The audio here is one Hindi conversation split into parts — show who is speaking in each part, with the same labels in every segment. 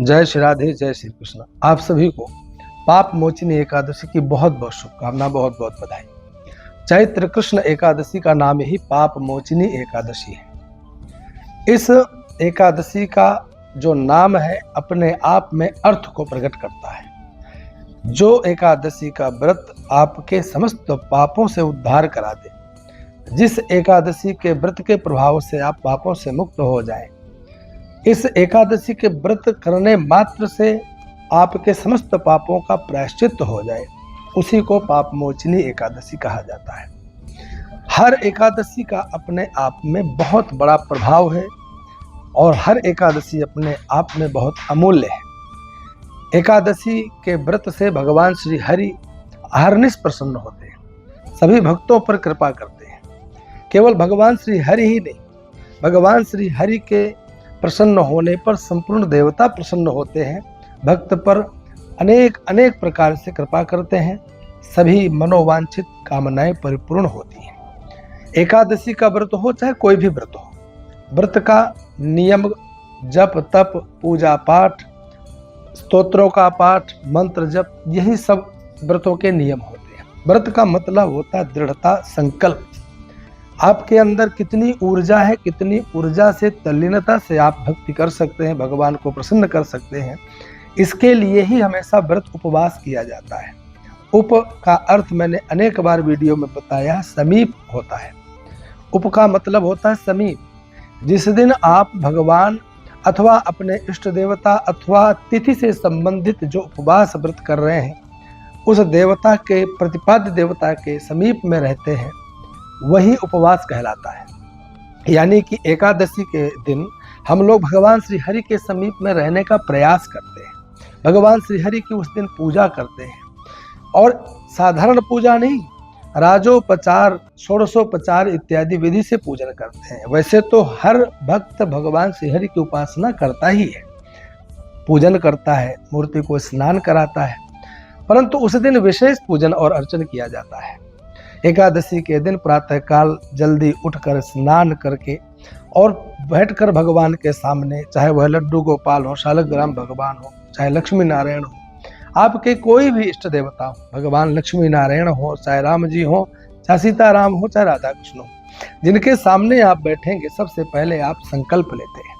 Speaker 1: जय श्री राधे, जय श्री कृष्ण। आप सभी को पाप मोचिनी एकादशी की बहुत बहुत शुभकामना, बहुत बहुत बधाई। चैत्र कृष्ण एकादशी का नाम ही पाप मोचिनी एकादशी है। इस एकादशी का जो नाम है अपने आप में अर्थ को प्रकट करता है। जो एकादशी का व्रत आपके समस्त पापों से उद्धार करा दे, जिस एकादशी के व्रत के प्रभाव से आप पापों से मुक्त हो जाएं, इस एकादशी के व्रत करने मात्र से आपके समस्त पापों का प्रायश्चित हो जाए, उसी को पाप मोचिनी एकादशी कहा जाता है। हर एकादशी का अपने आप में बहुत बड़ा प्रभाव है और हर एकादशी अपने आप में बहुत अमूल्य है। एकादशी के व्रत से भगवान श्री हरि अहर्निश प्रसन्न होते हैं, सभी भक्तों पर कृपा करते हैं। केवल भगवान श्री हरि ही नहीं, भगवान श्री हरि के प्रसन्न होने पर संपूर्ण देवता प्रसन्न होते हैं, भक्त पर अनेक अनेक प्रकार से कृपा करते हैं, सभी मनोवांछित कामनाएं परिपूर्ण होती हैं। एकादशी का व्रत हो चाहे कोई भी व्रत हो, व्रत का नियम जप तप पूजा पाठ स्तोत्रों का पाठ मंत्र जप, यही सब व्रतों के नियम होते हैं। व्रत का मतलब होता है दृढ़ता, संकल्प। आपके अंदर कितनी ऊर्जा है, कितनी ऊर्जा से तल्लीनता से आप भक्ति कर सकते हैं, भगवान को प्रसन्न कर सकते हैं, इसके लिए ही हमेशा व्रत उपवास किया जाता है। उप का अर्थ मैंने अनेक बार वीडियो में बताया, समीप होता है। उप का मतलब होता है समीप। जिस दिन आप भगवान अथवा अपने इष्ट देवता अथवा तिथि से संबंधित जो उपवास व्रत कर रहे हैं, उस देवता के प्रतिपाद्य देवता के समीप में रहते हैं, वही उपवास कहलाता है। यानी कि एकादशी के दिन हम लोग भगवान श्री हरि के समीप में रहने का प्रयास करते हैं, भगवान श्री हरि की उस दिन पूजा करते हैं। और साधारण पूजा नहीं, राजोपचार षोडशोपचार इत्यादि विधि से पूजन करते हैं। वैसे तो हर भक्त भगवान श्री हरि की उपासना करता ही है, पूजन करता है, मूर्ति को स्नान कराता है, परंतु उस दिन विशेष पूजन और अर्चन किया जाता है। एकादशी के दिन प्रातःकाल जल्दी उठकर स्नान करके और बैठकर भगवान के सामने, चाहे वह लड्डू गोपाल हो, शालग्राम भगवान हो, चाहे लक्ष्मी नारायण हो, आपके कोई भी इष्ट देवता हो, भगवान लक्ष्मी नारायण हो, चाहे राम जी हो, चाहे सीताराम हो, चाहे राधा कृष्ण हो, जिनके सामने आप बैठेंगे सबसे पहले आप संकल्प लेते हैं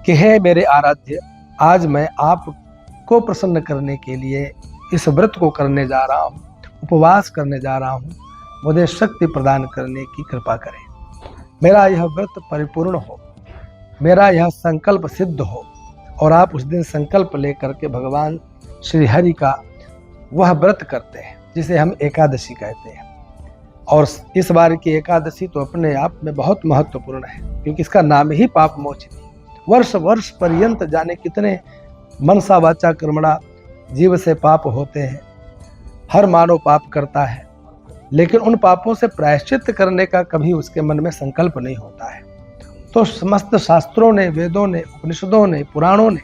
Speaker 1: कि हे मेरे आराध्य, आज मैं आपको प्रसन्न करने के लिए इस व्रत को करने जा रहा हूँ, उपवास करने जा रहा हूँ, मुझे शक्ति प्रदान करने की कृपा करें। मेरा यह व्रत परिपूर्ण हो, मेरा यह संकल्प सिद्ध हो। और आप उस दिन संकल्प लेकर के भगवान श्री हरि का वह व्रत करते हैं जिसे हम एकादशी कहते हैं। और इस बार की एकादशी तो अपने आप में बहुत महत्वपूर्ण है, क्योंकि इसका नाम ही पाप मोचिनी। वर्ष वर्ष पर्यंत जाने कितने मनसा वाचा कर्मणा जीव से पाप होते हैं, हर मानव पाप करता है, लेकिन उन पापों से प्रायश्चित करने का कभी उसके मन में संकल्प नहीं होता है। तो समस्त शास्त्रों ने, वेदों ने, उपनिषदों ने, पुराणों ने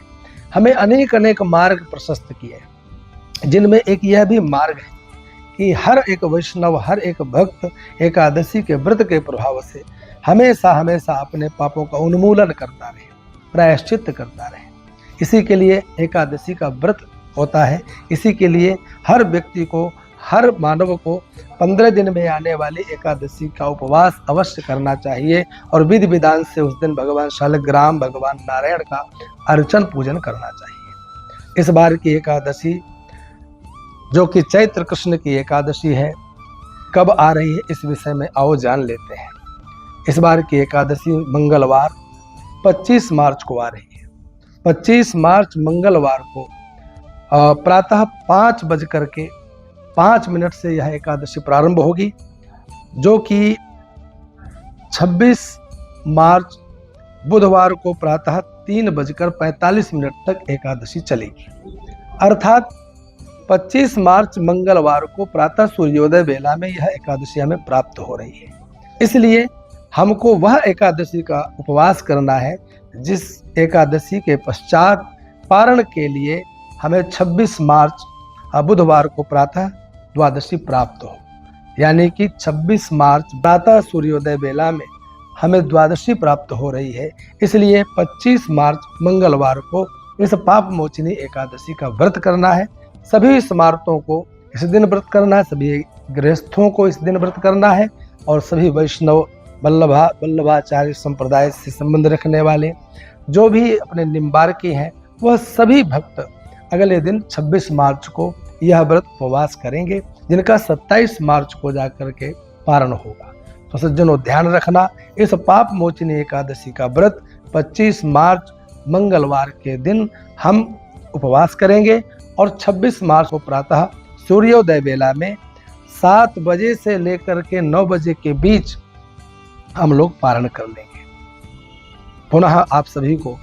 Speaker 1: हमें अनेक अनेक मार्ग प्रशस्त किए, जिनमें एक यह भी मार्ग है कि हर एक वैष्णव, हर एक भक्त एकादशी के व्रत के प्रभाव से हमेशा हमेशा अपने पापों का उन्मूलन करता रहे, प्रायश्चित करता रहे। इसी के लिए एकादशी का व्रत होता है। इसी के लिए हर व्यक्ति को, हर मानव को 15 दिन में आने वाली एकादशी का उपवास अवश्य करना चाहिए और विधि विधान से उस दिन भगवान शालग्राम, भगवान नारायण का अर्चन पूजन करना चाहिए। इस बार की एकादशी जो कि चैत्र कृष्ण की एकादशी है, कब आ रही है इस विषय में आओ जान लेते हैं। इस बार की एकादशी मंगलवार 25 मार्च को आ रही है। 25 मार्च मंगलवार को प्रातः 5:05 से यह एकादशी प्रारंभ होगी, जो कि 26 मार्च बुधवार को प्रातः 3:45 तक एकादशी चलेगी। अर्थात 25 मार्च मंगलवार को प्रातः सूर्योदय वेला में यह एकादशी हमें प्राप्त हो रही है। इसलिए हमको वह एकादशी का उपवास करना है जिस एकादशी के पश्चात पारण के लिए हमें 26 मार्च बुधवार को प्रातः द्वादशी प्राप्त हो। यानी कि 26 मार्च प्रातः सूर्योदय वेला में हमें द्वादशी प्राप्त हो रही है। इसलिए 25 मार्च मंगलवार को इस पाप मोचिनी एकादशी का व्रत करना है। सभी स्मार्तों को इस दिन व्रत करना है, सभी गृहस्थों को इस दिन व्रत करना है, और सभी वैष्णव वल्लभाचार्य संप्रदाय से संबंध रखने वाले जो भी अपने निम्बार्की हैं, वह सभी भक्त अगले दिन 26 मार्च को यह व्रत उपवास करेंगे, जिनका 27 मार्च को जाकर के पारण होगा। तो सज्जनों, ध्यान रखना, इस पाप मोचिनी एकादशी का व्रत 25 मार्च मंगलवार के दिन हम उपवास करेंगे, और 26 मार्च को प्रातः सूर्योदय वेला में 7 बजे से लेकर के 9 बजे के बीच हम लोग पारण कर लेंगे। पुनः आप सभी को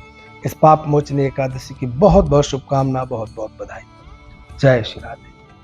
Speaker 1: इस पाप मोचनी एकादशी की बहुत बहुत शुभकामना, बहुत बहुत बधाई। जय श्री राधे।